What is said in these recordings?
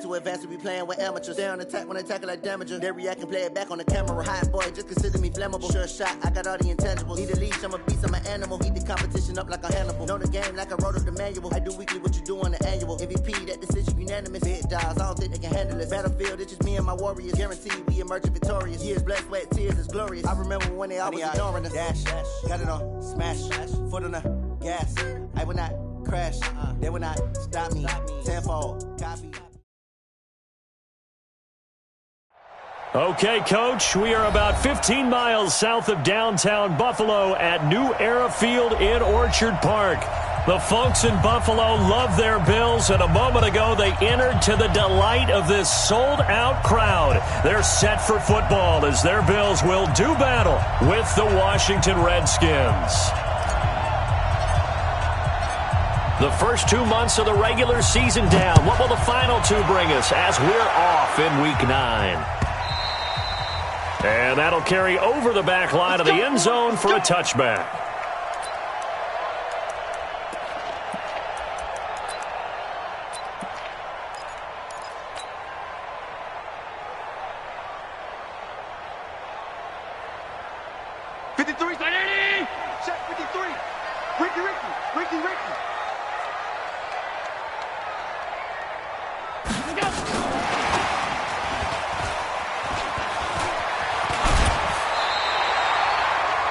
too advanced to be playing with amateurs. Stay on attack when I tackle like damager. They react and play it back on the camera. Hot boy, just consider me flammable. Sure shot, I got all the intangibles. Need a leash, I'm a beast, I'm an animal. Eat the competition up like a Hannibal. Know the game like I wrote up the manual. I do weekly what you do on the annual. MVP, that decision unanimous. Big dogs, I don't think they can handle it. Battlefield, it's just me and my warriors. Guaranteed we emerge victorious. Years, blood, sweat, tears, is glorious. I remember when they always ignoring us. Dash, got it on, smash, foot on the gas. I will not crash, they will not stop me. Tenfold, copy. Okay, Coach, we are about 15 miles south of downtown Buffalo at New Era Field in Orchard Park. The folks in Buffalo love their Bills, and a moment ago they entered to the delight of this sold-out crowd. They're set for football as their Bills will do battle with the Washington Redskins. The first 2 months of the regular season down. What will the final two bring us as we're off in Week 9? And that'll carry over the back line of the end zone for a touchback.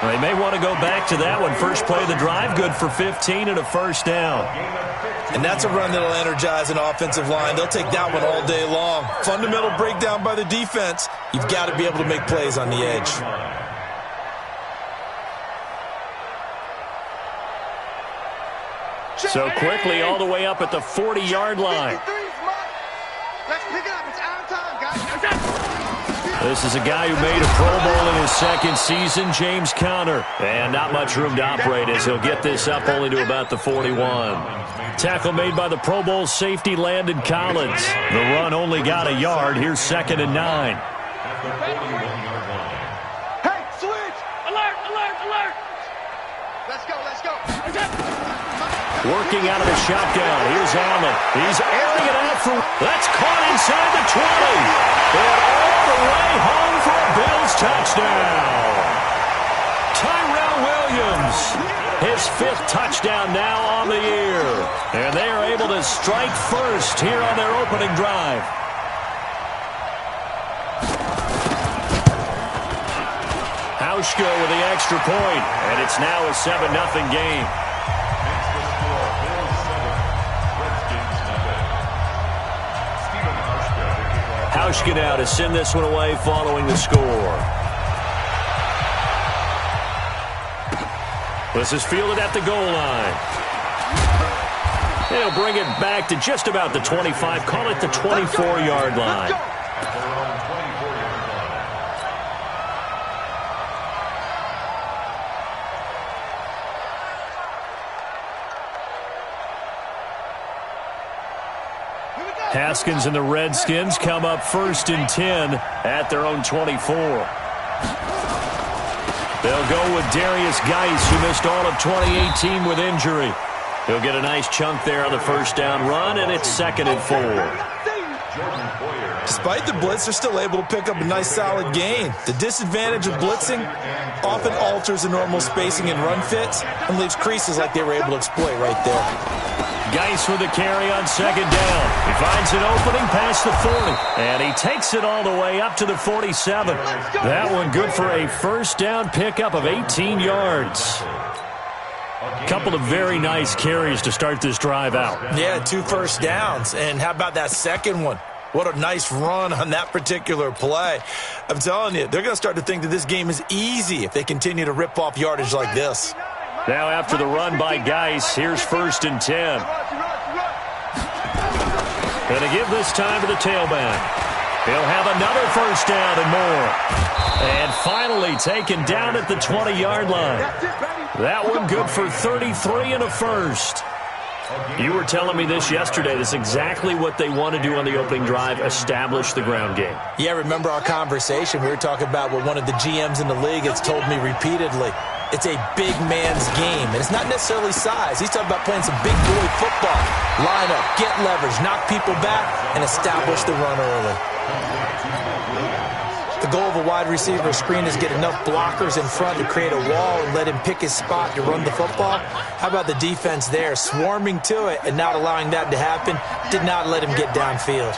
They may want to go back to that one. First play of the drive, good for 15 and a first down. And that's a run that'll energize an offensive line. They'll take that one all day long. Fundamental breakdown by the defense. You've got to be able to make plays on the edge. So quickly all the way up at the 40-yard line. Let's pick it up. It's our time, guys. This is a guy who made a Pro Bowl in his second season, James Conner. And not much room to operate as he'll get this up only to about the 41. Tackle made by the Pro Bowl safety Landon Collins. The run only got a yard. Here's 2nd and 9. Hey, switch! Alert, alert, alert! Let's go, let's go. Working out of the shotgun. Here's Allen. He's airing it out for... That's caught inside the 20. And all the way home for a Bills touchdown. Tyrell Williams. His 5th touchdown now on the year. And they are able to strike first here on their opening drive. Hauschka with the extra point. And it's now a 7-0 game. Hauschka now to send this one away following the score. This is fielded at the goal line. They'll bring it back to just about the 25. Call it the 24-yard line. Haskins and the Redskins come up 1st and 10 at their own 24. They'll go with Darius Geis, who missed all of 2018 with injury. He'll get a nice chunk there on the first down run, and it's 2nd and 4. Despite the blitz, they're still able to pick up a nice solid gain. The disadvantage of blitzing often alters the normal spacing and run fits and leaves creases like they were able to exploit right there. Geis with the carry on 2nd down. He finds an opening past the 40, and he takes it all the way up to the 47. That one good for a first down pickup of 18 yards. Couple of very nice carries to start this drive out. Yeah, 2 first downs. And how about that second one? What a nice run on that particular play. I'm telling you, they're going to start to think that this game is easy if they continue to rip off yardage like this. Now after the run by Geis, here's 1st and 10. Going to give this time to the tailback. He'll have another first down and more. And finally taken down at the 20-yard line. That one good for 33 and a first. You were telling me this yesterday. That's exactly what they want to do on the opening drive, establish the ground game. Yeah, remember our conversation? We were talking about what one of the GMs in the league has told me repeatedly. It's a big man's game, and it's not necessarily size. He's talking about playing some big boy football. Line up, get leverage, knock people back, and establish the run early. The goal of a wide receiver screen is get enough blockers in front to create a wall and let him pick his spot to run the football. How about the defense there, swarming to it and not allowing that to happen? Did not let him get downfield.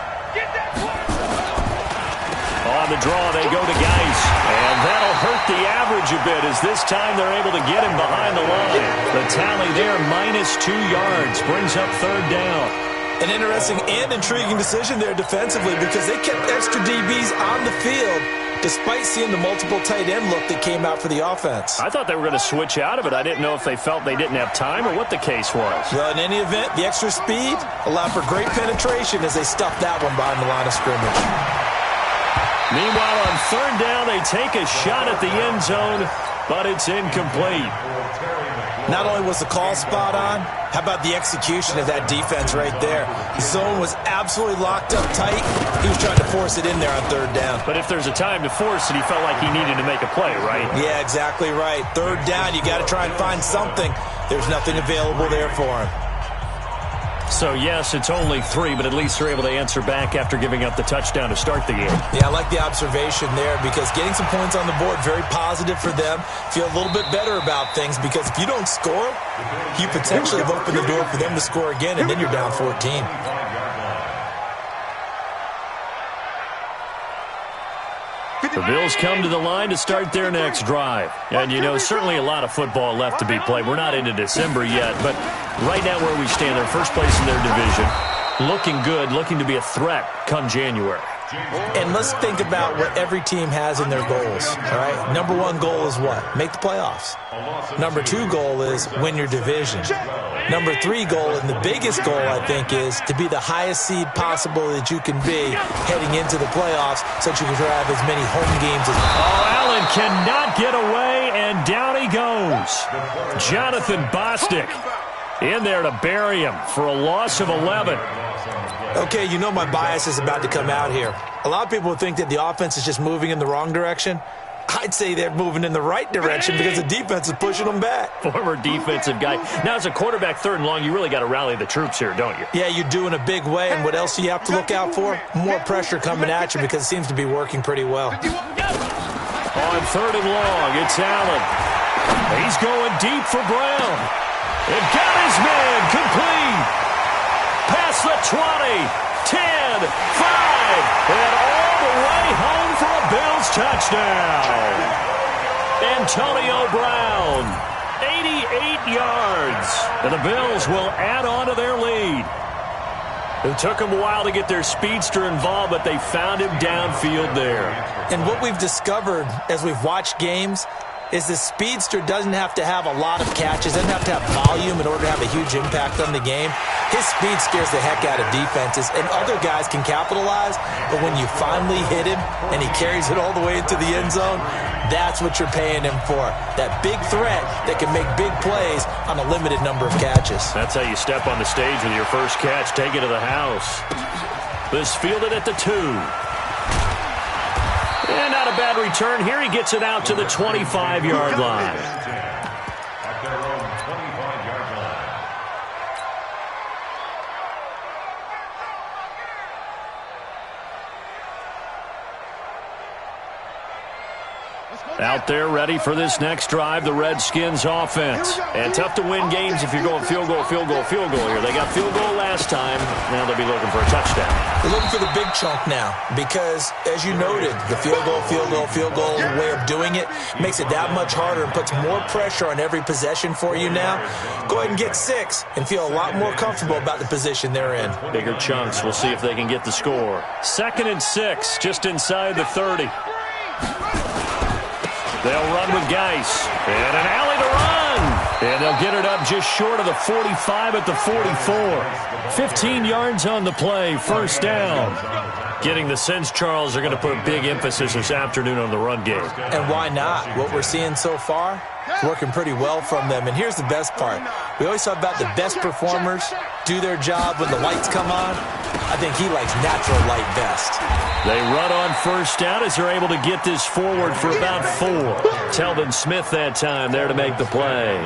On the draw, they go to Geis, and that'll hurt the average a bit, as this time they're able to get him behind the line. The tally there, -2 yards, brings up 3rd down. An interesting and intriguing decision there defensively, because they kept extra DBs on the field despite seeing the multiple tight end look that came out for the offense. I thought they were going to switch out of it. I didn't know if they felt they didn't have time or what the case was. Well, in any event, the extra speed allowed for great penetration as they stuffed that one behind the line of scrimmage. Meanwhile, on 3rd down, they take a shot at the end zone, but it's incomplete. Not only was the call spot on, how about the execution of that defense right there? The zone was absolutely locked up tight. He was trying to force it in there on 3rd down. But if there's a time to force it, he felt like he needed to make a play, right? Yeah, exactly right. 3rd down, you got to try and find something. There's nothing available there for him. So, yes, it's only 3, but at least they're able to answer back after giving up the touchdown to start the game. Yeah, I like the observation there, because getting some points on the board, very positive for them. Feel a little bit better about things, because if you don't score, you potentially have opened the door for them to score again, and then you're down 14. The Bills come to the line to start their next drive. And, you know, certainly a lot of football left to be played. We're not into December yet, but right now where we stand, they're first place in their division. Looking good, looking to be a threat come January. And let's think about what every team has in their goals, all right? Number 1 goal is what? Make the playoffs. Number 2 goal is win your division. Number 3 goal, and the biggest goal, I think, is to be the highest seed possible that you can be heading into the playoffs so that you can have as many home games as possible. Oh, Allen cannot get away, and down he goes. Jonathan Bostic in there to bury him for a loss of 11. Okay, you know my bias is about to come out here. A lot of people would think that the offense is just moving in the wrong direction. I'd say they're moving in the right direction because the defense is pushing them back. Former defensive guy. Now, as a quarterback, 3rd and long, you really got to rally the troops here, don't you? Yeah, you do in a big way. And what else do you have to look out for? More pressure coming at you, because it seems to be working pretty well. On 3rd and long, it's Allen. He's going deep for Brown. And got his man complete. Past the 20, 10, 5, and all the way home for a Bills touchdown. Antonio Brown, 88 yards. And the Bills will add on to their lead. It took them a while to get their speedster involved, but they found him downfield there. And what we've discovered as we've watched games is the speedster doesn't have to have a lot of catches, doesn't have to have volume in order to have a huge impact on the game. His speed scares the heck out of defenses, and other guys can capitalize, but when you finally hit him and he carries it all the way into the end zone, that's what you're paying him for. That big threat that can make big plays on a limited number of catches. That's how you step on the stage with your first catch, take it to the house. This fielded at the 2. And not a bad return. Here he gets it out to the 25-yard line. Out there ready for this next drive, the Redskins offense. And tough to win games if you're going field goal, field goal, field goal here. They got field goal last time. Now they'll be looking for a touchdown. They're looking for the big chunk now because, as you noted, the field goal way of doing it makes it that much harder and puts more pressure on every possession for you now. Go ahead and get 6 and feel a lot more comfortable about the position they're in. Bigger chunks. We'll see if they can get the score. 2nd and 6, just inside the 30. They'll run with Geis. And an alley to run. And they'll get it up just short of the 45 at the 44. 15 yards on the play. 1st down. Getting the sense, Charles, they're going to put a big emphasis this afternoon on the run game. And why not? What we're seeing so far, working pretty well from them. And here's the best part. We always talk about the best performers do their job when the lights come on. I think he likes natural light best. They run on first down as they're able to get this forward for about 4. Telvin Smith that time there to make the play.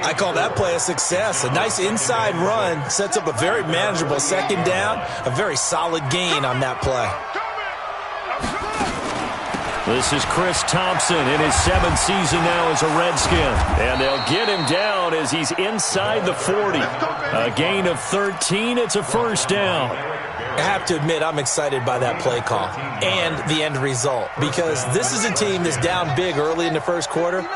I call that play a success. A nice inside run sets up a very manageable second down, a very solid gain on that play. This is Chris Thompson in his 7th season now as a Redskin. And they'll get him down as he's inside the 40. A gain of 13. It's a first down. I have to admit, I'm excited by that play call and the end result, because this is a team that's down big early in the first quarter,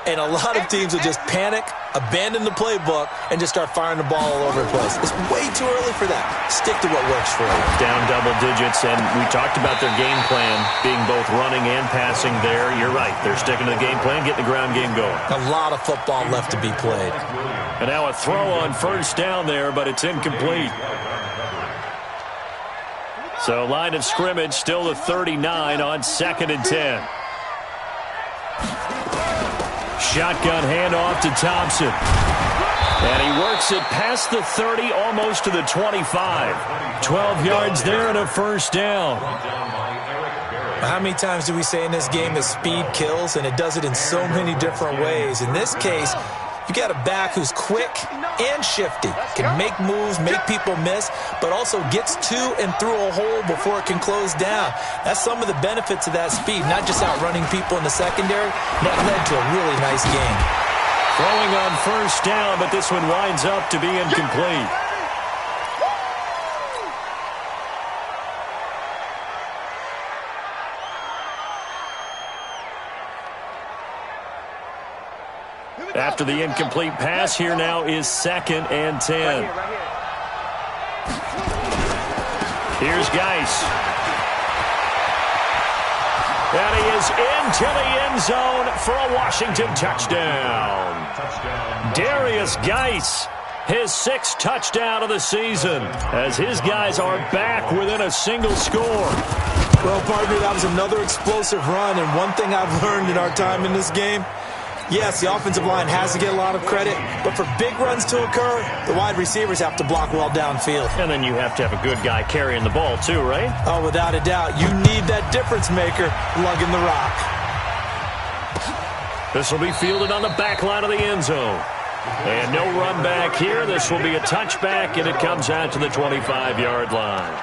and a lot of teams will just panic, abandon the playbook, and just start firing the ball all over the place. It's way too early for that. Stick to what works for you. Down double digits, and we talked about their game plan being both running and passing there. You're right. They're sticking to the game plan, getting the ground game going. A lot of football left to be played. And now a throw on first down there, but it's incomplete. So line of scrimmage still the 39 on 2nd and 10. Shotgun handoff to Thompson. And he works it past the 30, almost to the 25. 12 yards there and a first down. How many times do we say in this game that speed kills, and it does it in so many different ways? In this case, you got a back who's quick and shifty, can make moves, make people miss, but also gets to and through a hole before it can close down. That's some of the benefits of that speed, not just outrunning people in the secondary. That led to a really nice game. Throwing on first down, but this one winds up to be incomplete. After the incomplete pass, here now is 2nd and 10. Here's Geis. And he is into the end zone for a Washington touchdown. Darius Geis, his 6th touchdown of the season, as his guys are back within a single score. Well, partner, that was another explosive run, and one thing I've learned in our time in this game, yes, the offensive line has to get a lot of credit, but for big runs to occur, the wide receivers have to block well downfield. And then you have to have a good guy carrying the ball too, right? Oh, without a doubt. You need that difference maker lugging the rock. This will be fielded on the back line of the end zone. And no run back here. This will be a touchback, and it comes out to the 25-yard line.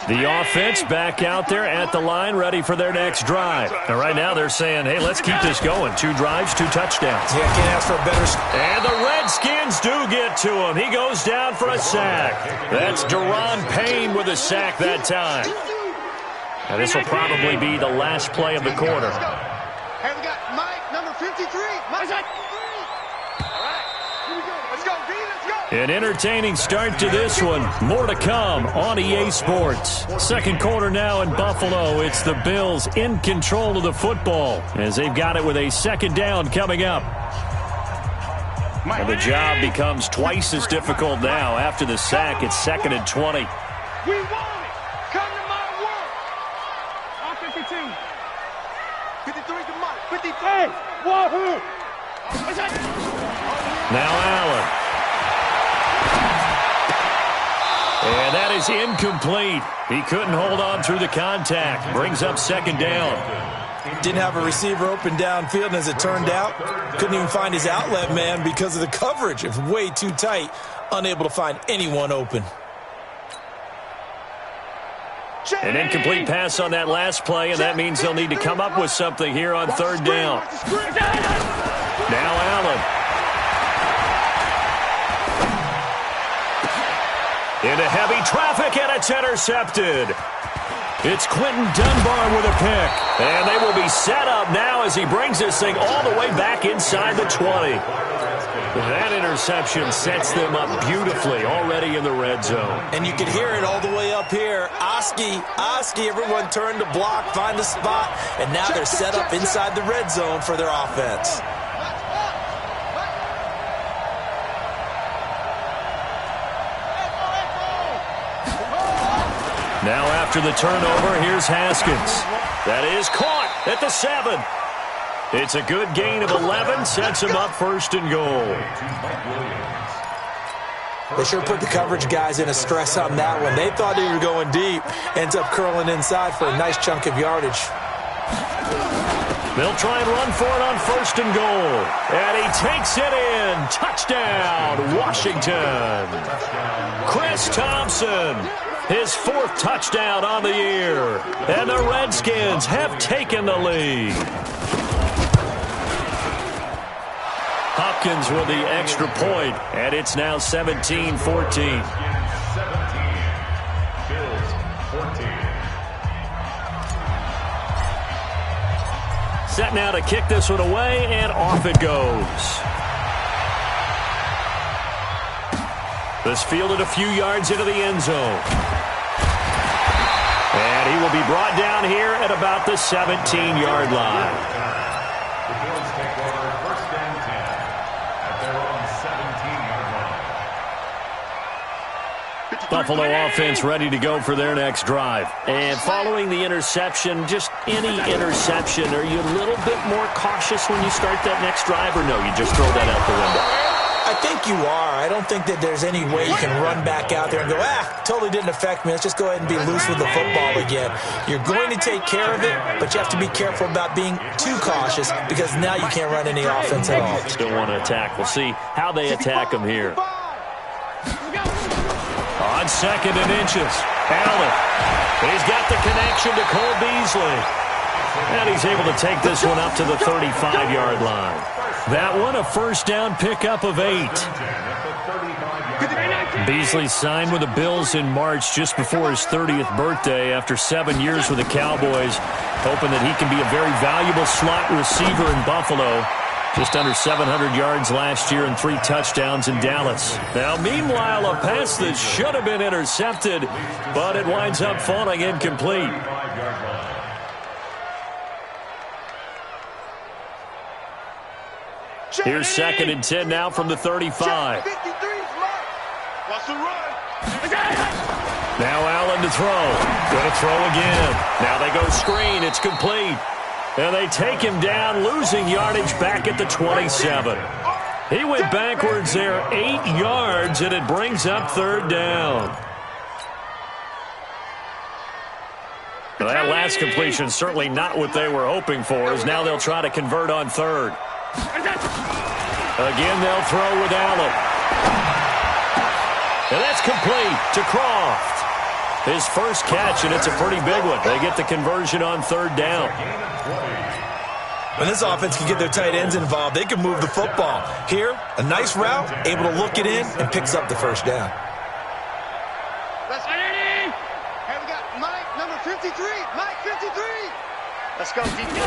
The offense back out there at the line, ready for their next drive. And right now they're saying, hey, let's keep this going. 2 drives, 2 touchdowns. Yeah, can't ask for a better... And the Redskins do get to him. He goes down for a sack. That's Deron Payne with a sack that time. And this will probably be the last play of the quarter. Hey, we got Mike, number 53. Mike, 53. All right, here we go. Let's go, B, let's go. An entertaining start to this one. More to come on EA Sports. Second quarter now in Buffalo. It's the Bills in control of the football as they've got it with a 2nd down coming up. And the job becomes twice as difficult now. After the sack, it's 2nd and 20. We want it. Come to my world. On 52. 53 to Mike. 53. Wahoo. Now Allen. And that is incomplete. He couldn't hold on through the contact. Brings up 2nd down. Didn't have a receiver open downfield, and as it turned out, couldn't even find his outlet man because of the coverage. It was way too tight, unable to find anyone open. An incomplete pass on that last play, and that means they'll need to come up with something here on 3rd down. Now Allen. Into heavy traffic, and it's intercepted. It's Quentin Dunbar with a pick. And they will be set up now as he brings this thing all the way back inside the 20. That interception sets them up beautifully already in the red zone. And you can hear it all the way up here. Oski, everyone turned to block, find the spot, and now they're set up inside the red zone for their offense. Now after the turnover, here's Haskins. That is caught at the 7. It's a good gain of 11, sets him up first and goal. They sure put the coverage guys in a stress on that one. They thought they were going deep. Ends up curling inside for a nice chunk of yardage. They'll try and run for it on first and goal. And he takes it in. Touchdown, Washington. Chris Thompson, his 4th touchdown on the year. And the Redskins have taken the lead. Hopkins with the extra point, and it's now 17-14. 17, Bills 14. Set now to kick this one away, and off it goes. This fielded a few yards into the end zone. And he will be brought down here at about the 17-yard line. The Bills take over first and 10 at their own 17-yard line. Buffalo offense ready to go for their next drive. And following the interception, just any interception, are you a little bit more cautious when you start that next drive, or no, you just throw that out the window? I think you are. I don't think that there's any way you can run back out there and go, totally didn't affect me. Let's just go ahead and be loose with the football again. You're going to take care of it, but you have to be careful about being too cautious because now you can't run any offense at all. Still want to attack. We'll see how they attack him here. On 2nd and inches, Allen. He's got the connection to Cole Beasley. And he's able to take this one up to the 35-yard line. That one, a first down pickup of 8. Beasley signed with the Bills in March just before his 30th birthday after 7 years with the Cowboys, hoping that he can be a very valuable slot receiver in Buffalo. Just under 700 yards last year and 3 touchdowns in Dallas. Now, meanwhile, a pass that should have been intercepted, but it winds up falling incomplete. Here's 2nd and 10 now from the 35. Now Allen to throw. Going to throw again. Now they go screen. It's complete. And they take him down, losing yardage back at the 27. He went backwards there 8 yards, and it brings up 3rd down. Now that last completion certainly not what they were hoping for, as now they'll try to convert on 3rd. Again, they'll throw with Allen. And that's complete to Croft. His first catch, and it's a pretty big one. They get the conversion on 3rd down. When this offense can get their tight ends involved, they can move the football. Here, a nice route, able to look it in, and picks up the first down. Hey, we got Mike, number 53. Mike, 53. Let's go, DP.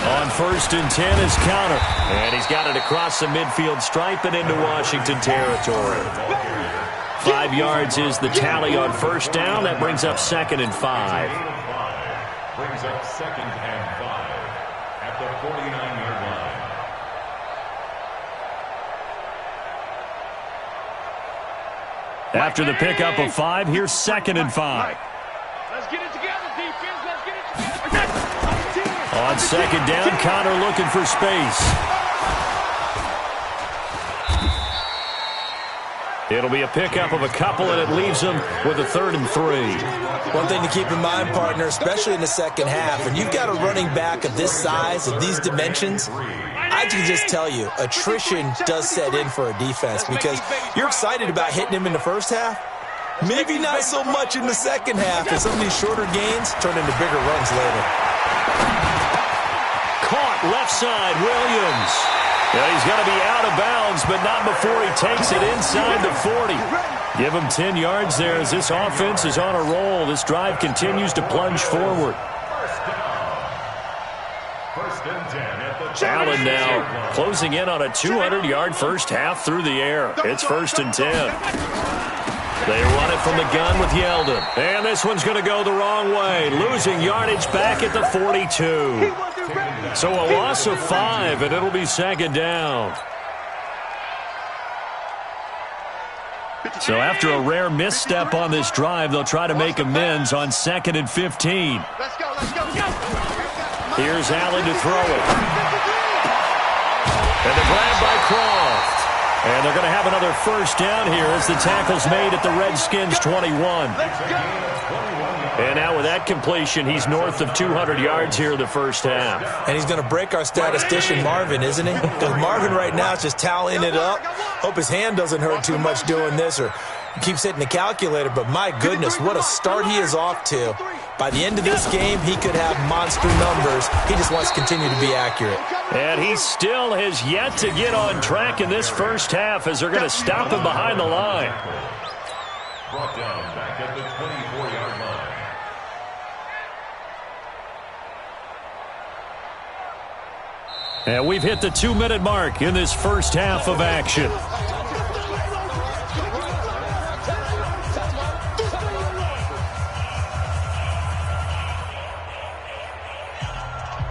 On 1st and 10 is Counter. And he's got it across the midfield stripe and into Washington territory. 5 yards is the tally on 1st down. That brings up 2nd and 5. Brings up 2nd and 5 at the 49-yard line. After the pickup of 5, here's 2nd and 5. Let's get it together, defense. Let's get it together. On 2nd down, Connor looking for space. It'll be a pickup of a couple, and it leaves them with a 3rd and 3. One thing to keep in mind, partner, especially in the second half, when you've got a running back of this size, of these dimensions, I can just tell you, attrition does set in for a defense because you're excited about hitting him in the first half. Maybe not so much in the second half, as some of these shorter gains turn into bigger runs later. Caught left side, Williams. Yeah, he's going to be out of bounds, but not before he takes it inside the 40. Give him 10 yards there as this offense is on a roll. This drive continues to plunge forward. First and 10 at the Allen now closing in on a 200-yard first half through the air. It's 1st and 10. They run it from the gun with Yeldon. And this one's going to go the wrong way, losing yardage back at the 42. So a loss of 5, and it'll be 2nd down. So after a rare misstep on this drive, they'll try to make amends on 2nd and 15. Let's go, let's go, let's go. Here's Allen to throw it. And the grab by Croft. And they're going to have another first down here as the tackle's made at the Redskins' 21. And now with that completion, he's north of 200 yards here in the first half. And he's going to break our statistician Marvin, isn't he? Because Marvin right now is just tallying it up. Hope his hand doesn't hurt too much doing this or keeps hitting the calculator. But my goodness, what a start he is off to. By the end of this game, he could have monster numbers. He just wants to continue to be accurate. And he still has yet to get on track in this first half as they're going to stop him behind the line. Brought down back at the 24-yard line. And we've hit the 2-minute mark in this first half of action.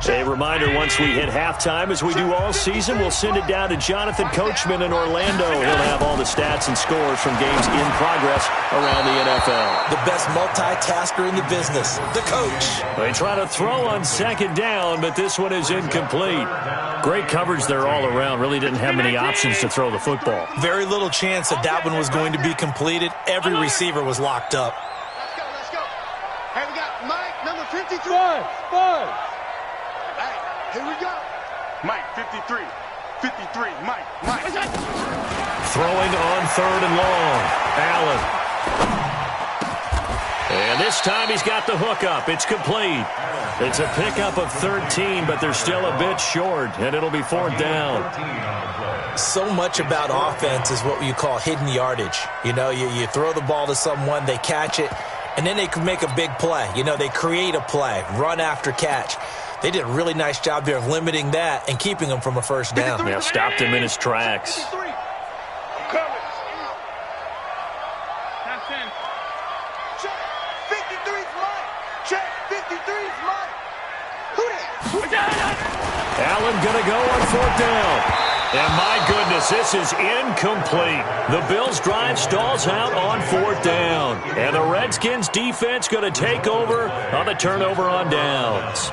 A reminder, once we hit halftime, as we do all season, we'll send it down to Jonathan Coachman in Orlando. He'll have all the stats and scores from games in progress around the NFL. The best multitasker in the business, the coach. They try to throw on second down, but this one is incomplete. Great coverage there all around. Really didn't have many options to throw the football. Very little chance that that one was going to be completed. Every receiver was locked up. Let's go. Hey, we got Mike, number 53. Five. Here we go. Mike, 53. 53. Mike. Throwing on third and long. Allen. And this time he's got the hook up. It's complete. It's a pickup of 13, but they're still a bit short, and it'll be fourth down. So much about offense is what you call hidden yardage. You know, you throw the ball to someone, they catch it, and then they can make a big play. You know, they create a play, run after catch. They did a really nice job there of limiting that and keeping him from a first down. Yeah, stopped him in his tracks. That's in. Check. 53's Mike. Check. 53's Mike. Who that? Allen going to go on fourth down. And my goodness, this is incomplete. The Bills' drive stalls out on fourth down. And the Redskins' defense going to take over on the turnover on downs.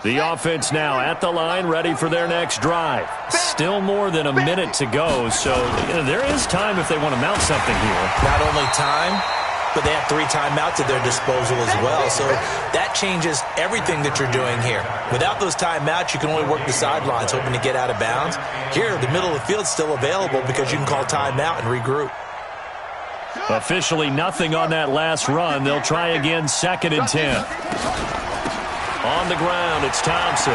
The offense now at the line, ready for their next drive. Still more than a minute to go, so there is time if they want to mount something here. Not only time, but they have 3 timeouts at their disposal as well, so that changes everything that you're doing here. Without those timeouts, you can only work the sidelines, hoping to get out of bounds. Here, the middle of the field's still available because you can call timeout and regroup. Officially nothing on that last run. They'll try again, 2nd and 10. On the ground, it's Thompson.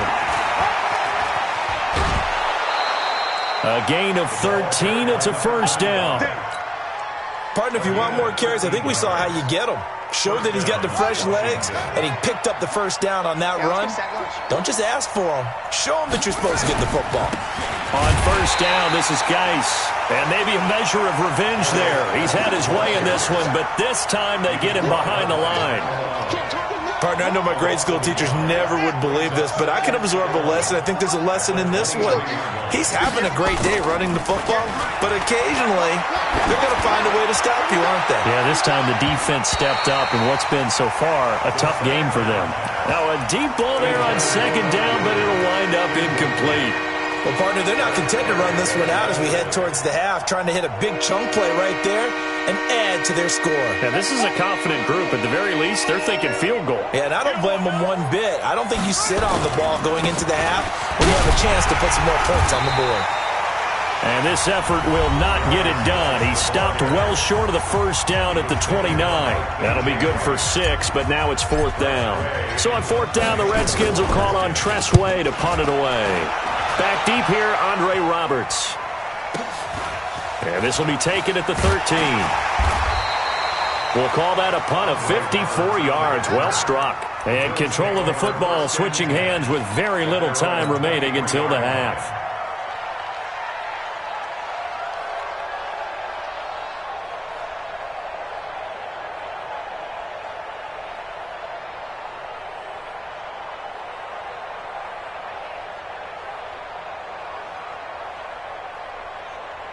A gain of 13. It's a first down. Partner, if you want more carries, I think we saw how you get them. Showed that he's got the fresh legs, and he picked up the first down on that run. Don't just ask for them. Show them that you're supposed to get the football. On first down, this is Geis. And maybe a measure of revenge there. He's had his way in this one, but this time they get him behind the line. Partner, I know my grade school teachers never would believe this, but I can absorb a lesson. I think there's a lesson in this one. He's having a great day running the football, but occasionally they're going to find a way to stop you, aren't they? Yeah, this time the defense stepped up in what's been so far a tough game for them. Now a deep ball there on second down, but it'll wind up incomplete. Well, partner, they're not content to run this one out as we head towards the half, trying to hit a big chunk play right there and add to their score. Yeah, this is a confident group. At the very least, they're thinking field goal. Yeah, and I don't blame them one bit. I don't think you sit on the ball going into the half when you have a chance to put some more points on the board. And this effort will not get it done. He stopped well short of the first down at the 29. That'll be good for 6, but now it's fourth down. So on fourth down, the Redskins will call on Tressway to punt it away. Back deep here, Andre Roberts. And this will be taken at the 13. We'll call that a punt of 54 yards. Well struck. And control of the football switching hands with very little time remaining until the half.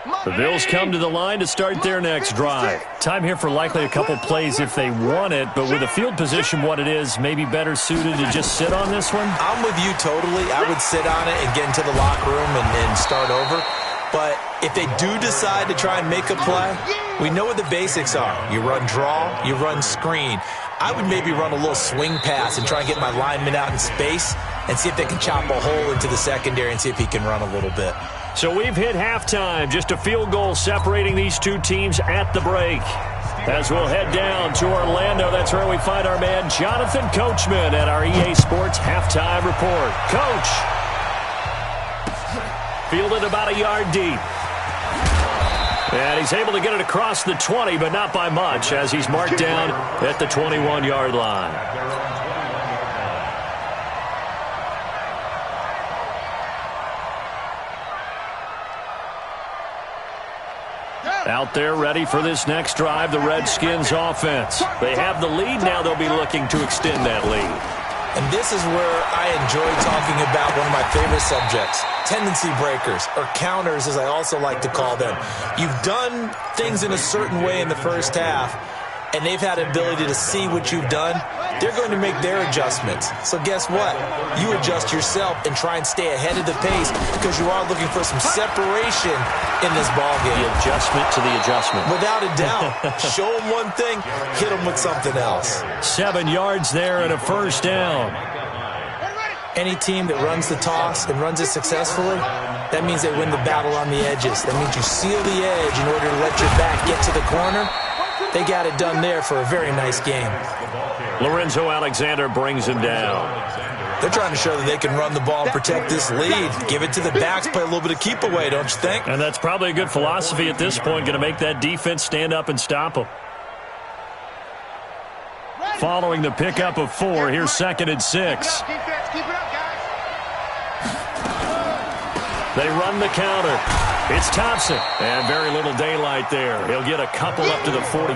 The Bills come to the line to start their next drive. Time here for likely a couple plays if they want it, but with the field position what it is, maybe better suited to just sit on this one? I'm with you totally. I would sit on it and get into the locker room and start over. But if they do decide to try and make a play, we know what the basics are. You run draw, you run screen. I would maybe run a little swing pass and try and get my lineman out in space and see if they can chop a hole into the secondary and see if he can run a little bit. So we've hit halftime. Just a field goal separating these two teams at the break. As we'll head down to Orlando, that's where we find our man Jonathan Coachman at our EA Sports Halftime Report. Coach. Fielded about a yard deep. And he's able to get it across the 20, but not by much, as he's marked down at the 21-yard line. Out there ready for this next drive, the Redskins offense. They have the lead. Now they'll be looking to extend that lead. And this is where I enjoy talking about one of my favorite subjects, tendency breakers, or counters as I also like to call them. You've done things in a certain way in the first half, and they've had the ability to see what you've done. They're going to make their adjustments. So guess what? You adjust yourself and try and stay ahead of the pace because you are looking for some separation in this ballgame. The adjustment to the adjustment. Without a doubt. Show them one thing, hit them with something else. 7 yards there and a first down. Any team that runs the toss and runs it successfully, that means they win the battle on the edges. That means you seal the edge in order to let your back get to the corner. They got it done there for a very nice game. Lorenzo Alexander brings him down. They're trying to show that they can run the ball and protect this lead. Give it to the backs, play a little bit of keep away, don't you think? And that's probably a good philosophy at this point, going to make that defense stand up and stop them. Following the pickup of 4, here's 2nd and 6. They run the counter. It's Thompson, and very little daylight there. He'll get a couple up to the 44.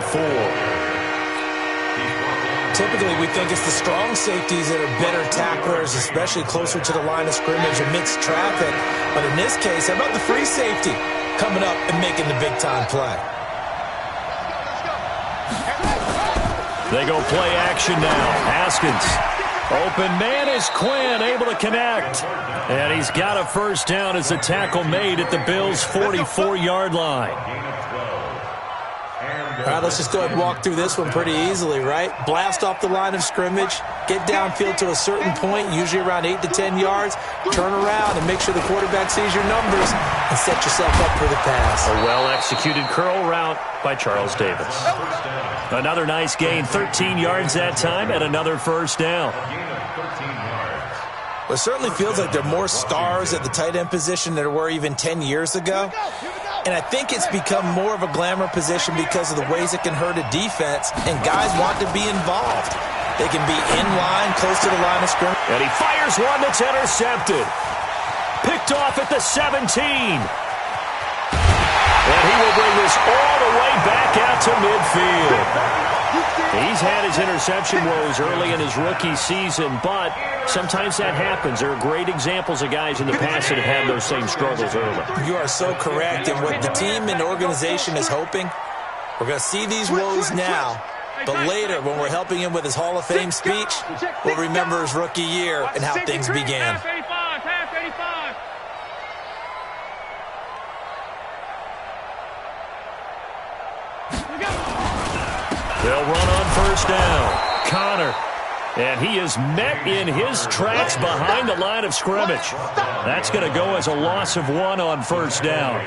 Typically, we think it's the strong safeties that are better tacklers, especially closer to the line of scrimmage amidst traffic. But in this case, how about the free safety coming up and making the big-time play? They go play action now. Haskins. Open man is Quinn, able to connect. And he's got a first down as the tackle made at the Bills' 44-yard line. All right, let's just go ahead and walk through this one pretty easily, right? Blast off the line of scrimmage, get downfield to a certain point, usually around 8 to 10 yards, turn around and make sure the quarterback sees your numbers and set yourself up for the pass. A well-executed curl route by Charles Davis. Another nice gain, 13 yards that time, and another first down. Well, it certainly feels like there are more stars at the tight end position than there were even 10 years ago. And I think it's become more of a glamour position because of the ways it can hurt a defense, and guys want to be involved. They can be in line, close to the line of scrimmage. And he fires one that's intercepted. Picked off at the 17. And he will bring this all the way back out to midfield. He's had his interception woes early in his rookie season, but sometimes that happens. There are great examples of guys in the past that have had those same struggles early. You are so correct. And what the team and organization is hoping, we're going to see these woes now, but later when we're helping him with his Hall of Fame speech, we'll remember his rookie year and how things began. They'll run on first down. Connor. And he is met in his tracks behind the line of scrimmage. That's going to go as a loss of 1 on first down.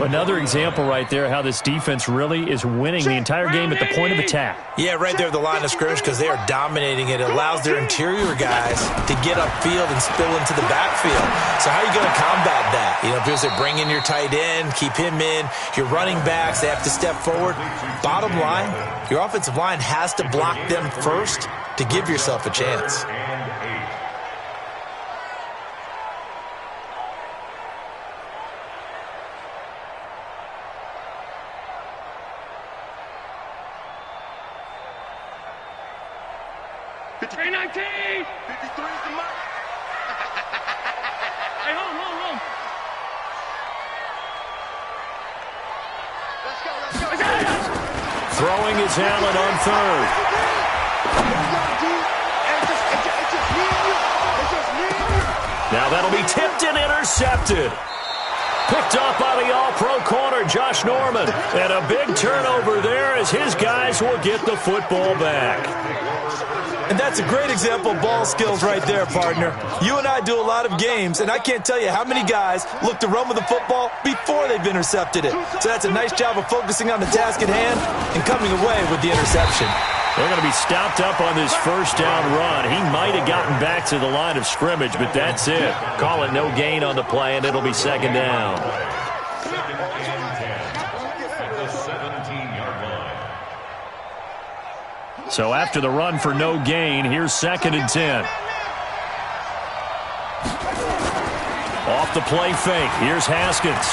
Another example right there how this defense really is winning the entire game at the point of attack. Yeah, right there at the line of scrimmage because they are dominating it. It allows their interior guys to get upfield and spill into the backfield. So how are you going to combat that? You know, because they bring in your tight end, keep him in. Your running backs, they have to step forward. Bottom line, your offensive line has to block them first to give yourself a chance. Hey, 19! 53 is the mark. Hey, hold. Throwing is Allen on third. Now that'll be tipped and intercepted. Picked up by the all-pro corner, Josh Norman. And a big turnover there as his guys will get the football back. And that's a great example of ball skills right there, partner. You and I do a lot of games, and I can't tell you how many guys look to run with the football before they've intercepted it. So that's a nice job of focusing on the task at hand and coming away with the interception. They're going to be stopped up on this first down run. He might have gotten back to the line of scrimmage, but that's it. Call it no gain on the play, and it'll be second down. Second and 10 at the 17-yard line. So after the run for no gain, here's second and 10. Off the play fake. Here's Haskins.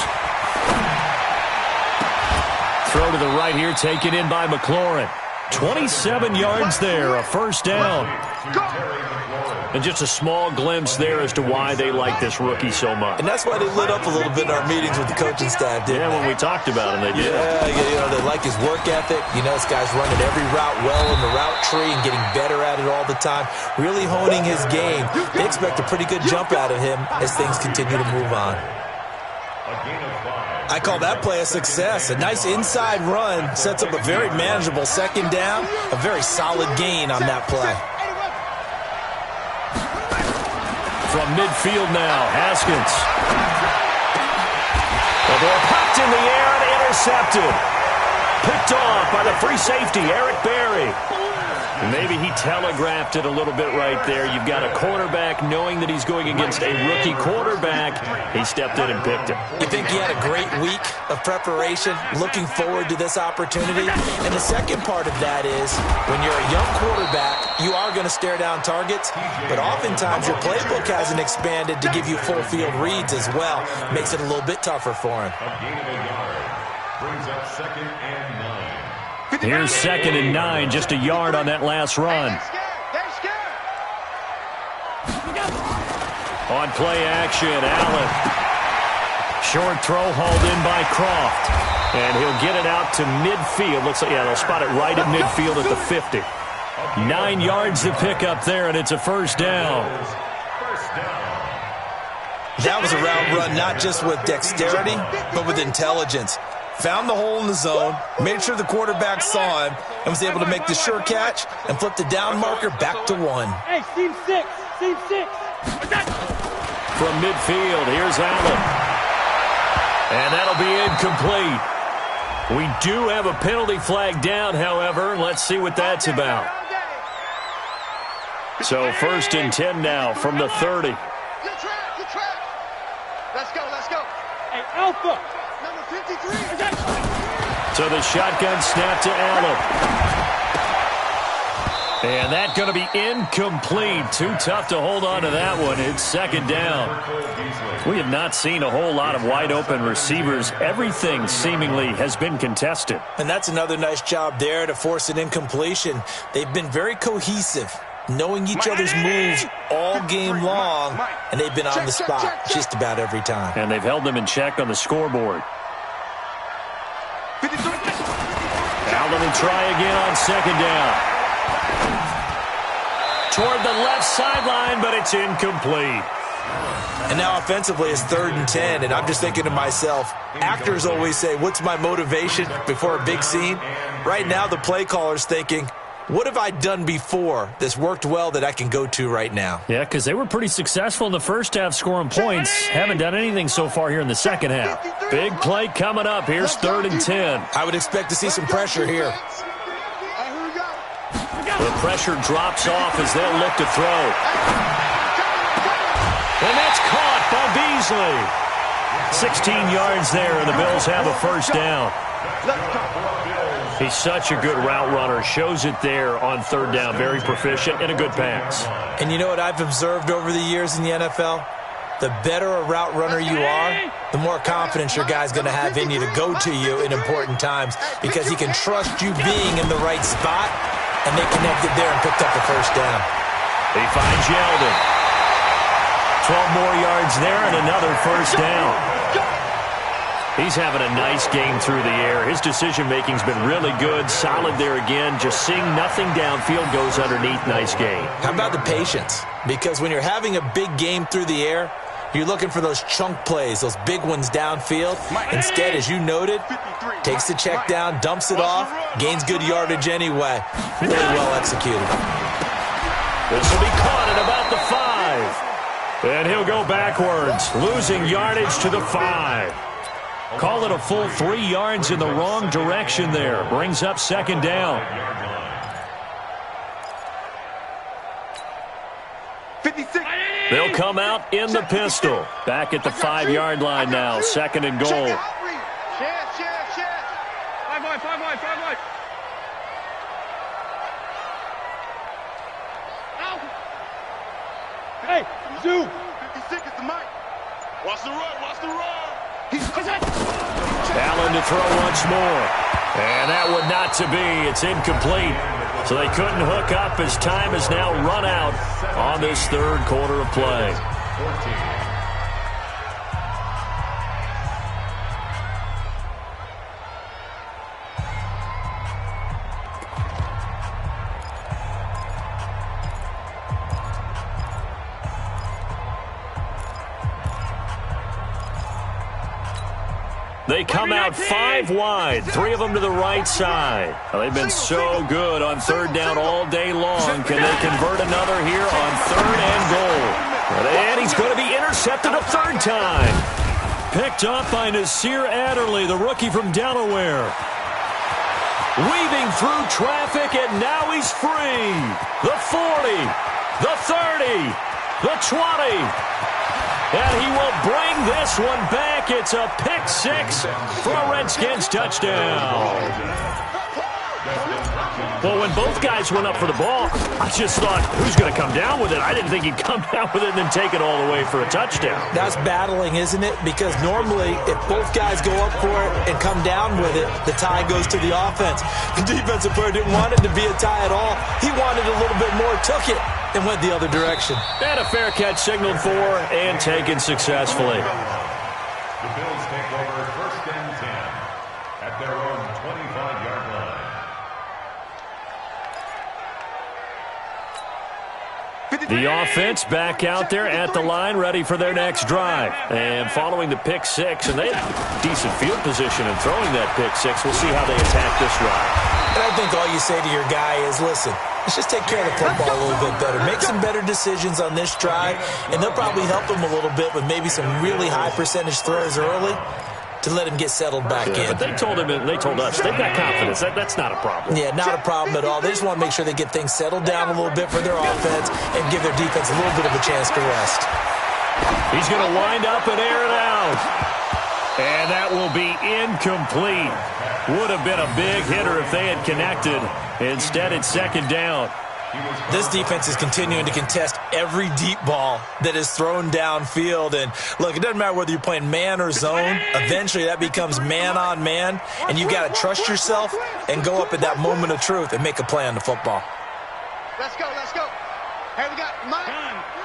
Throw to the right here, taken in by McLaurin. 27 yards there, a first down. And just a small glimpse there as to why they like this rookie so much. And that's why they lit up a little bit in our meetings with the coaching staff, didn't they? When we talked about him, they did. Yeah, they like his work ethic. This guy's running every route well in the route tree and getting better at it all the time, really honing his game. They expect a pretty good jump out of him as things continue to move on. I call that play a success. A nice inside run sets up a very manageable second down, a very solid gain on that play. From midfield now, Haskins. The ball popped in the air and intercepted. Picked off by the free safety, Eric Berry. Maybe he telegraphed it a little bit right there. You've got a quarterback knowing that he's going against a rookie quarterback. He stepped in and picked him. You think he had a great week of preparation, looking forward to this opportunity? And the second part of that is, when you're a young quarterback, you are going to stare down targets, but oftentimes your playbook hasn't expanded to give you full field reads as well. Makes it a little bit tougher for him. A gain of a yard brings up second and 9. Here's second and 9, just a yard on that last run. On play action, Allen. Short throw hauled in by Croft. And he'll get it out to midfield. Looks like, they'll spot it right at midfield at the 50. 9 yards to pick up there, and it's a first down. That was a route run not just with dexterity, but with intelligence. Found the hole in the zone, made sure the quarterback saw him, and was able to make the sure catch and flip the down marker back to 1. Hey, seam 6. From midfield, here's Allen. And that'll be incomplete. We do have a penalty flag down, however. Let's see what that's about. So first and 10 now from the 30. Good track. Let's go. Hey, Alpha. Number 53. So the shotgun snap to Allen. And that's going to be incomplete. Too tough to hold on to that one. It's second down. We have not seen a whole lot of wide open receivers. Everything seemingly has been contested. And that's another nice job there to force an incompletion. They've been very cohesive, knowing each other's moves all game long, and they've been on the spot just about every time. And they've held them in check on the scoreboard. Allen will try again on second down. Toward the left sideline, but it's incomplete. And now offensively it's third and 10, and I'm just thinking to myself, actors always say, what's my motivation before a big scene? Right now the play caller's thinking, what have I done before that's worked well that I can go to right now? Yeah, because they were pretty successful in the first half scoring points. Haven't done anything so far here in the second half. Big play coming up. Here's third and 10. I would expect to see some pressure here. The pressure drops off as they'll look to throw. And that's caught by Beasley. 16 yards there, and the Bills have a first down. He's such a good route runner. Shows it there on third down. Very proficient and a good pass. And you know what I've observed over the years in the NFL? The better a route runner you are, the more confidence your guy's going to have in you to go to you in important times because he can trust you being in the right spot, and they connected there and picked up the first down. He finds Yeldon. 12 more yards there and another first down. He's having a nice game through the air. His decision-making's been really good. Solid there again. Just seeing nothing downfield goes underneath. Nice game. How about the patience? Because when you're having a big game through the air, you're looking for those chunk plays, those big ones downfield. Instead, as you noted, takes the check down, dumps it off, gains good yardage anyway. Really well executed. This will be caught at about the 5. And he'll go backwards, losing yardage to the 5. Call it a full 3 yards in the wrong direction there. Brings up second down. 56. They'll come out in the pistol. Back at the 5-yard line now. Second and goal. Check. 5 wide. Hey, Zoo. 56 is the mic. Watch the run. Allen to throw once more. And that one not to be. It's incomplete. So they couldn't hook up as time has now run out on this third quarter of play. 14. They come out 5 wide, 3 of them to the right side. Well, they've been so good on third down all day long. Can they convert another here on third and goal? And he's going to be intercepted a third time. Picked up by Nasir Adderley, the rookie from Delaware. Weaving through traffic, and now he's free. The 40, the 30, the 20. And he will bring this one back. It's a pick 6 for a Redskins touchdown. Well, when both guys went up for the ball, I just thought, who's going to come down with it? I didn't think he'd come down with it and then take it all the way for a touchdown. That's battling, isn't it? Because normally, if both guys go up for it and come down with it, the tie goes to the offense. The defensive player didn't want it to be a tie at all. He wanted a little bit more, took it, and went the other direction. And a fair catch signaled for and taken successfully. The Bills take over first and 10 at their own 25-yard line. The offense back out there at the line, ready for their next drive. And following the pick 6, and they have decent field position in throwing that pick 6. We'll see how they attack this drive. And I think all you say to your guy is, listen, let's just take care of the football a little bit better. Make some better decisions on this drive, and they'll probably help him a little bit with maybe some really high percentage throws early to let him get settled back in. But they told us, they've got confidence. That's not a problem. Yeah, not a problem at all. They just want to make sure they get things settled down a little bit for their offense and give their defense a little bit of a chance to rest. He's going to wind up and air it out. And that will be incomplete. Would have been a big hitter if they had connected. Instead, it's second down. This defense is continuing to contest every deep ball that is thrown downfield. And, look, it doesn't matter whether you're playing man or zone. Eventually, that becomes man-on-man. And you've got to trust yourself and go up at that moment of truth and make a play on the football. Let's go. Hey, we got Mike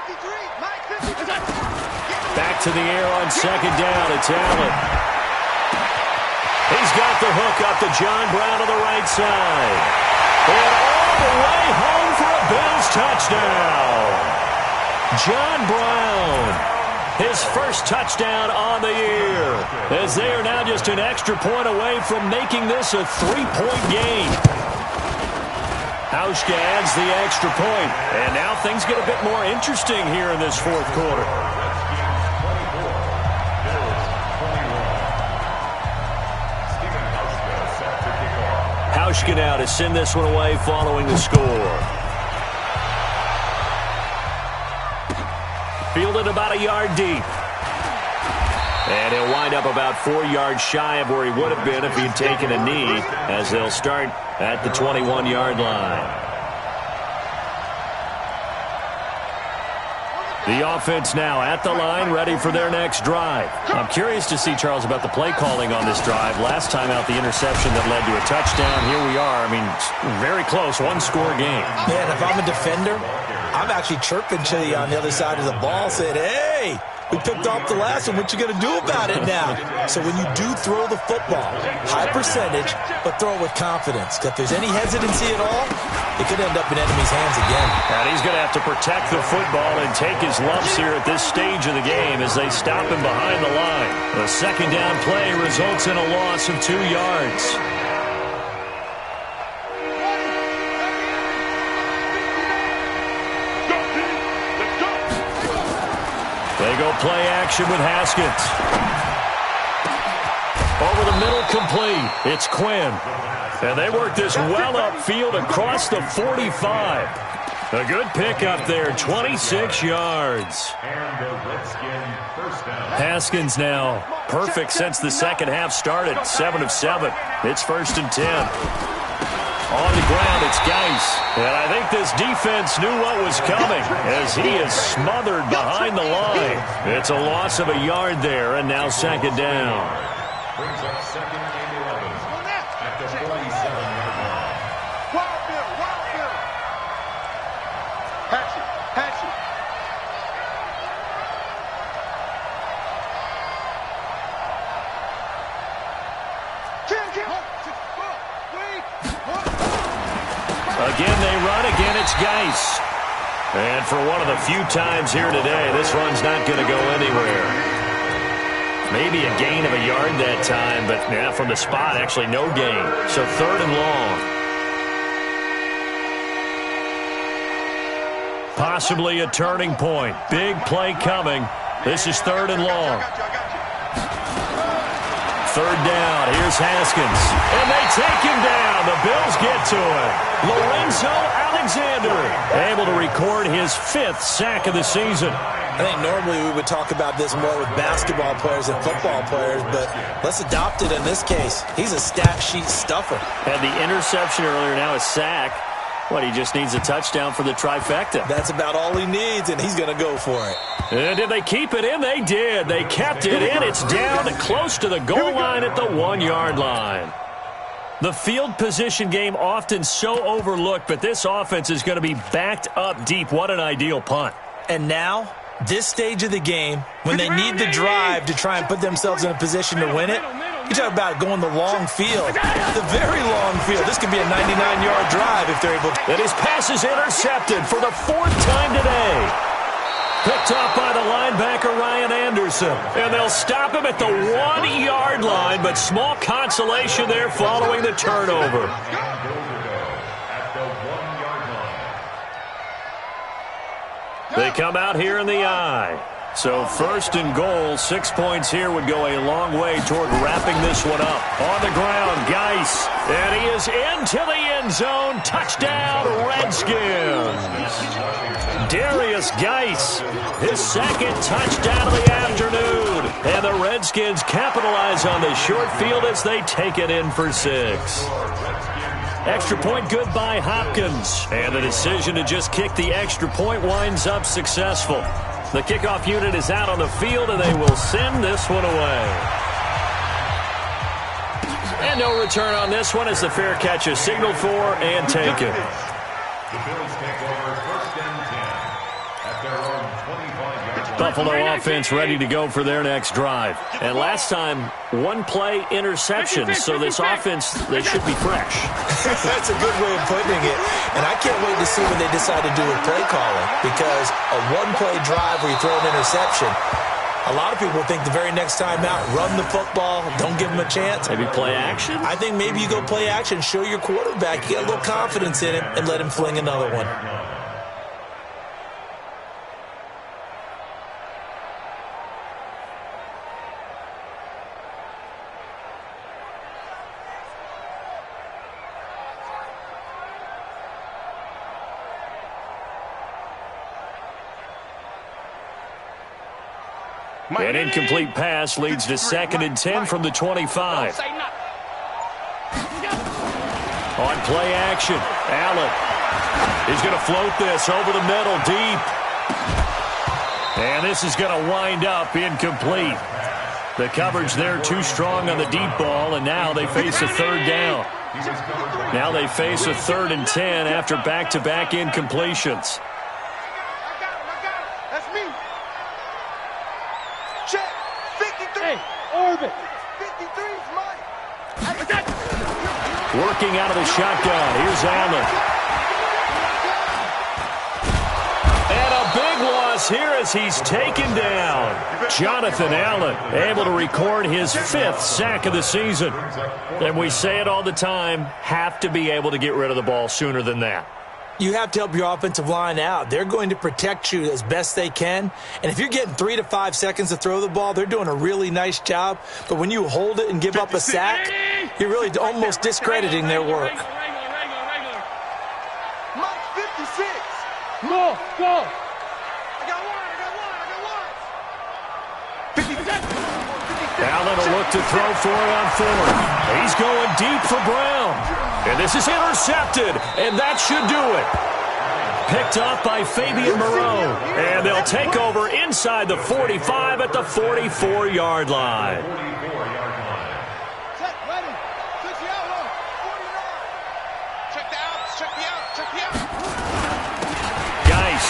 53. Mike 53. Back to the air on second down. It's Allen. He's got the hook up to John Brown on the right side. And all the way home for a Bills touchdown. John Brown, his first touchdown on the year, as they are now just an extra point away from making this a 3-point game. Hauschka adds the extra point, and now things get a bit more interesting here in this fourth quarter. Hauschka now to send this one away following the score. Fielded about a yard deep. And he'll wind up about 4 yards shy of where he would have been if he'd taken a knee, as they'll start at the 21-yard line. The offense now at the line, ready for their next drive. I'm curious to see, Charles, about the play calling on this drive. Last time out, the interception that led to a touchdown. Here we are. I mean, very close, one-score game. Man, if I'm a defender, I'm actually chirping to you on the other side of the ball saying, hey, We picked off the last one. What you going to do about it now? So when you do throw the football, high percentage, but throw it with confidence. If there's any hesitancy at all, it could end up in enemy's hands again. And he's going to have to protect the football and take his lumps here at this stage of the game as they stop him behind the line. The second down play results in a loss of 2 yards. They go play action with Haskins. Over the middle, complete. It's Quinn. And they work this well upfield across the 45. A good pickup there, 26 yards. Haskins now perfect since the second half started, 7 of 7. It's 1st and 10. On the ground, it's Geis. And I think this defense knew what was coming as he is smothered behind the line. It's a loss of a yard there, and now second down. Brings up second and 11 at the 47-yard line. Wild Bill. Patch it. Again, they run. Again, it's Geis. And for one of the few times here today, this run's not going to go anywhere. Maybe a gain of a yard that time, but yeah, from the spot, actually no gain. So 3rd and long. Possibly a turning point. Big play coming. This is 3rd and long. 3rd down. Here's Haskins. And they take him down. The Bills get to him. Lorenzo Alexander able to record his 5th sack of the season. I think normally we would talk about this more with basketball players than football players, but let's adopt it in this case. He's a stat sheet stuffer. Had the interception earlier, now a sack. What, he just needs a touchdown for the trifecta. That's about all he needs, and he's going to go for it. And did they keep it in? They did. They kept it in. It's down close to the goal line at the 1-yard line. The field position game often so overlooked, but this offense is going to be backed up deep. What an ideal punt. And now, this stage of the game, when they need the drive to try and put themselves in a position to win it, you talk about going the long field, the very long field. This could be a 99-yard drive if they're able to. And his pass is intercepted for the 4th time today. Picked up by the linebacker, Ryan Anderson. And they'll stop him at the 1-yard line, but small consolation there following the turnover. They come out here in the I. So 1st and goal, 6 points here would go a long way toward wrapping this one up. On the ground, Geis. And he is into the end zone. Touchdown, Redskins. Darius Geis, his 2nd touchdown of the afternoon. And the Redskins capitalize on the short field as they take it in for 6. Extra point good by Hopkins. And the decision to just kick the extra point winds up successful. The kickoff unit is out on the field, and they will send this one away. And no return on this one as the fair catch is signaled for and taken. The Bills take over 1st and 10 at their own 25-yard line. Buffalo offense ready to go for their next drive. And last time, 1-play interception, so this offense, they should be fresh. That's a good way of putting it. And I can't wait to see what they decide to do with play calling, because a 1-play drive where you throw an interception, a lot of people think the very next time out, run the football, don't give them a chance. Maybe play action? I think maybe you go play action, show your quarterback, you get a little confidence in him, and let him fling another one. An incomplete pass leads to 2nd and 10 from the 25. On play action, Allen. He's going to float this over the middle, deep. And this is going to wind up incomplete. The coverage there too strong on the deep ball, and now they face a 3rd down. Now they face a 3rd and 10 after back-to-back incompletions. Hey, orbit. 53's mine. Working out of the shotgun. Here's Allen. And a big loss here as he's taken down. Jonathan Allen able to record his 5th sack of the season. And we say it all the time, have to be able to get rid of the ball sooner than that. You have to help your offensive line out. They're going to protect you as best they can. And if you're getting 3 to 5 seconds to throw the ball, they're doing a really nice job. But when you hold it and give up a sack, you're really almost discrediting their work. Mike 56. Go, go. I got one. Allen will look to throw for it on 4th. He's going deep for Brown. And this is intercepted, and that should do it. Picked off by Fabian Moreau. And they'll take over inside the 45 at the 44-yard line. Check, ready. Check the out, 49. Check the outs, check the out, check the out. Geis.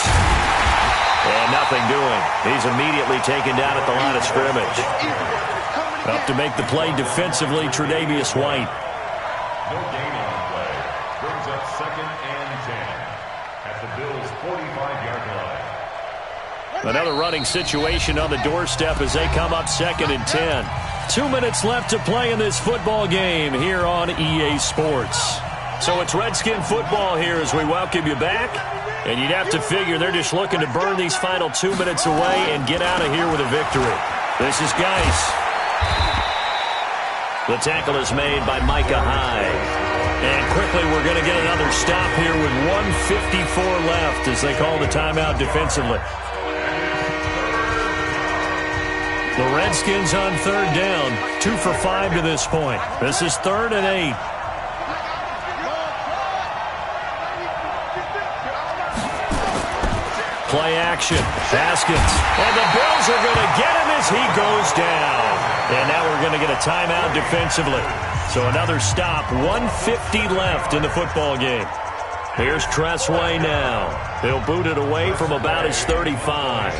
And nothing doing. He's immediately taken down at the line of scrimmage. Up to make the play defensively, Tre'Davious White. No gain on the play. Brings up 2nd and 10 at the Bills' 45-yard line. Another running situation on the doorstep as they come up 2nd and 10. 2 minutes left to play in this football game here on EA Sports. So it's Redskin football here as we welcome you back. And you'd have to figure they're just looking to burn these final 2 minutes away and get out of here with a victory. This is Geis. The tackle is made by Micah Hyde. And quickly we're going to get another stop here with 1:54 left as they call the timeout defensively. The Redskins on 3rd down, 2 for 5 to this point. This is 3rd and 8. Play action. Haskins. And the Bills are going to get him as he goes down. And now we're going to get a timeout defensively. So another stop. 1:50 left in the football game. Here's Tressway now. He'll boot it away from about his 35.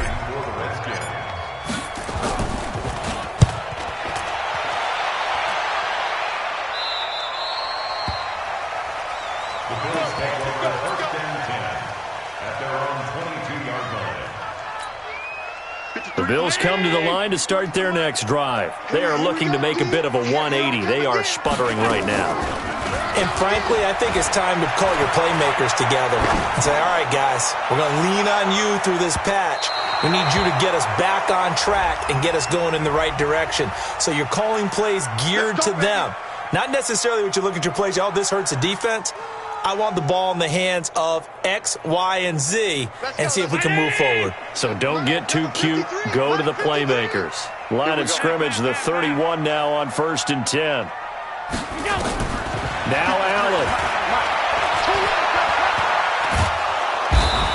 The Bills come to the line to start their next drive. They are looking to make a bit of a 180. They are sputtering right now. And frankly, I think it's time to call your playmakers together and say, all right, guys, we're going to lean on you through this patch. We need you to get us back on track and get us going in the right direction. So you're calling plays geared to them. Not necessarily what you look at your plays, oh, this hurts the defense. I want the ball in the hands of X, Y, and Z and see if we can move forward. So don't get too cute. Go to the playmakers. Line of scrimmage, the 31 now on 1st and 10. Now Allen.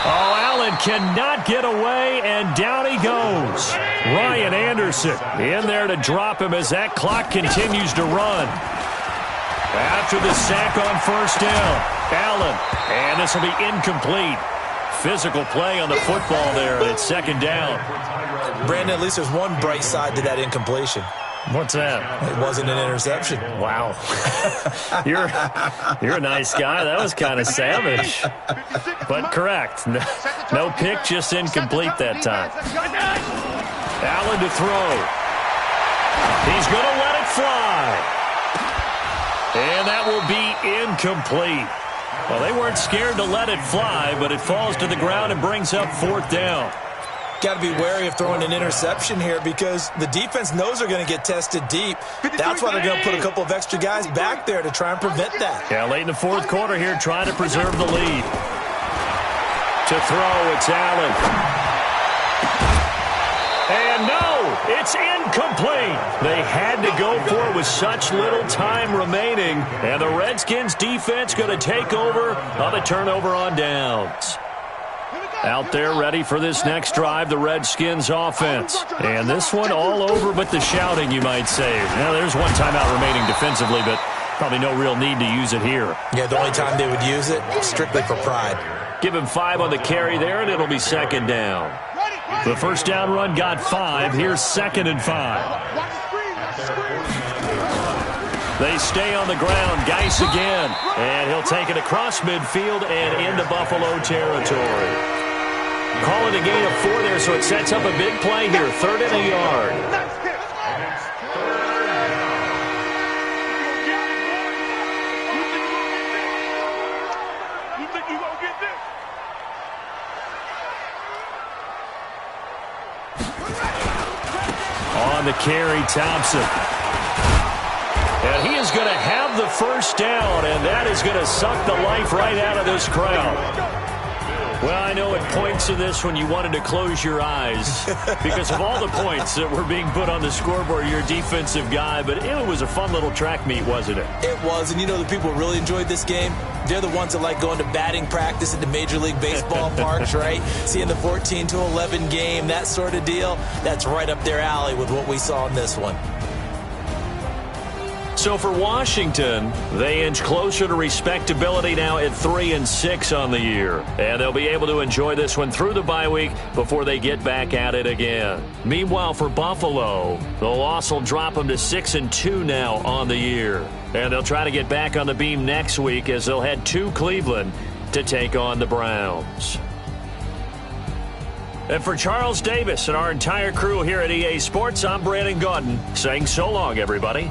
Oh, Allen cannot get away, and down he goes. Ryan Anderson in there to drop him as that clock continues to run. After the sack on 1st down, Allen, and this will be incomplete. Physical play on the football there, and it's 2nd down. Brandon, at least there's one bright side to that incompletion. What's that? It wasn't an interception. Wow. You're a nice guy. That was kind of savage. But correct. No pick, just incomplete that time. Allen to throw. He's going to let it fly. And that will be incomplete. Well, they weren't scared to let it fly, but it falls to the ground and brings up 4th down. Got to be wary of throwing an interception here because the defense knows they're going to get tested deep. That's why they're going to put a couple of extra guys back there to try and prevent that. Yeah, late in the 4th quarter here, trying to preserve the lead. To throw, it's Allen. And no, it's incomplete. They had to go for it with such little time remaining. And the Redskins defense going to take over on the turnover on downs. Out there ready for this next drive, the Redskins offense. And this one all over but the shouting, you might say. Now, there's one timeout remaining defensively, but probably no real need to use it here. Yeah, the only time they would use it, strictly for pride. Give him 5 on the carry there, and it'll be 2nd down. Ready? The first down run got 5. Here's 2nd and 5. Watch the screen. Watch the screen. They stay on the ground. Geis again. And he'll take it across midfield and into Buffalo territory. Call it a gain of 4 there, so it sets up a big play here. 3rd and a yard. Nice hit. You think you're going to get this? On the carry, Thompson. And he is going to have the first down, and that is going to suck the life right out of this crowd. Well, I know at points in this when you wanted to close your eyes because of all the points that were being put on the scoreboard. You're a defensive guy, but it was a fun little track meet, wasn't it? It was, and you know the people who really enjoyed this game? They're the ones that like going to batting practice at the Major League Baseball parks, right? Seeing the 14-11 game, that sort of deal, that's right up their alley with what we saw in this one. So for Washington, they inch closer to respectability now at 3-6 on the year. And they'll be able to enjoy this one through the bye week before they get back at it again. Meanwhile, for Buffalo, the loss will drop them to 6-2 now on the year. And they'll try to get back on the beam next week as they'll head to Cleveland to take on the Browns. And for Charles Davis and our entire crew here at EA Sports, I'm Brandon Gaudin saying so long, everybody.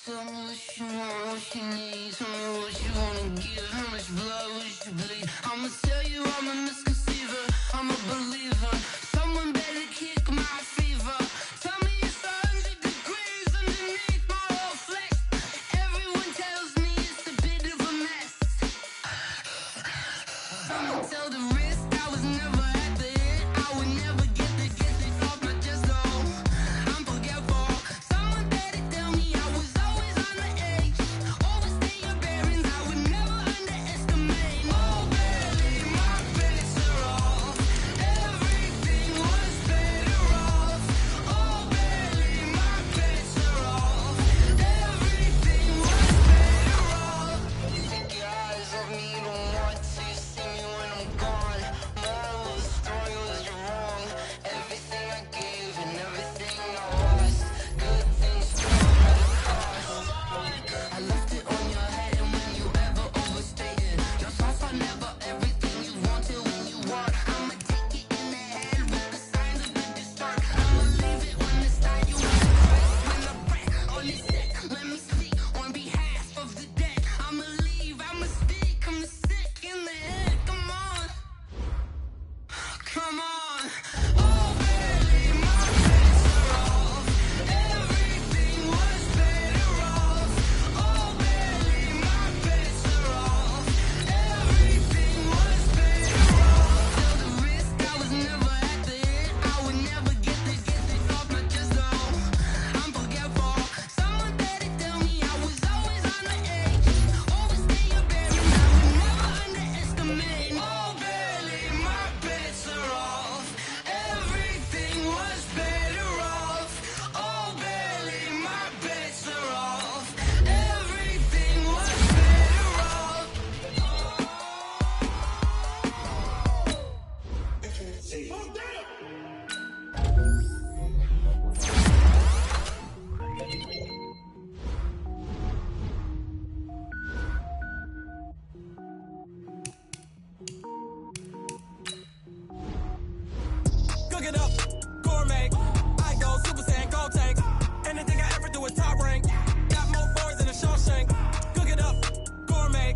Tell me what you want, what you need. Tell me what you wanna give. How much blood would you bleed? I'ma tell you I'm a misconceiver. I'm a believer. Someone better kick my fever. Tell me it's 100 degrees underneath my whole flesh. Everyone tells me it's a bit of a mess. Someone tell the risk I was never at the hit. I would never get this off my chest though. I'm forgetful. Someone better tell me I was always on the edge. Overstay your bearings, I would never underestimate. Oh baby, my bets are off. Everything was better off. Oh baby, my bets are off. Everything was better off. You think your eyes of me don't want to see me when I'm gone. Moral of the story was you're wrong. Everything I gave and everything I lost. Good things come at a cost. I left it on your head and when you ever overstated. Your thoughts are never everything you wanted when you want. I'ma take it in the head with the signs of the distort. I'ma leave it when it's time you want to Christ. When the breath on this set, let me speak on behalf of the dead. I'ma leave, I'ma speak, I'm sick in the head. Come on, come on. Oh baby, my bets are off. Everything was better off. Oh baby, my bets are off. Everything was better off. Till the risk I was never at the hit. I would never get this off my chest though. I'm forgetful. Someone better tell me I was always on the edge. Overstay your bearings, I would never underestimate. Oh baby, my bets are off. Everything was better off. Oh baby, my bets are off. Everything was better off. Cook it up, gourmet. I go Super Saiyan, go tank. Anything I ever do is top rank. Got more boys than a Shawshank. Cook it up, gourmet.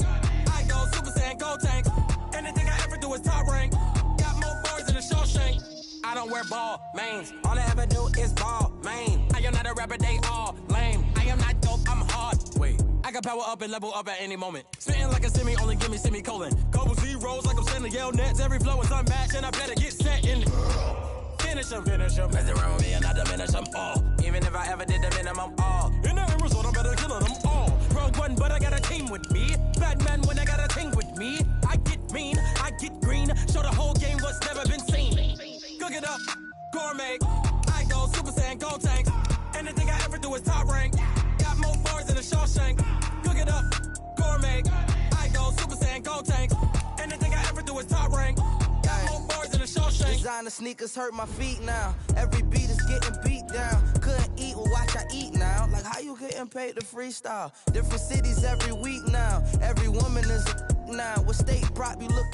I go Super Saiyan, go tank. Anything I ever do is top rank. Got more boys than a Shawshank. I don't wear ball mains. All I ever do is ball main. I am not a rapper, they all lame. I am not dope, I'm hard. Wait, I can power up and level up at any moment. Spitting like a semi, only give me semicolon. Couple zeros like I'm sending the yell nets, every flow is unmatched, and I better get set in. Finish him. Mess around with me and I diminish them all. Even if I ever did the minimum, all. In the end result, I'm better killing them all. Wrong one, but I got a team with me. Bad man when I got a team with me. I get mean, I get green. Show the whole game what's never been seen. Cook it up, gourmet. I go Super Saiyan, gold tanks. Anything I ever do is top rank. Got more bars than a Shawshank. Cook it up, gourmet. I go Super Saiyan, gold tanks. Anything I ever do is top rank. Got more bars than a Shawshank. Designer sneakers hurt my feet now. Every beat is getting beat down. Couldn't eat, well watch I eat now. Like how you getting paid to freestyle? Different cities every week now. Every woman is a now. What state prop you look?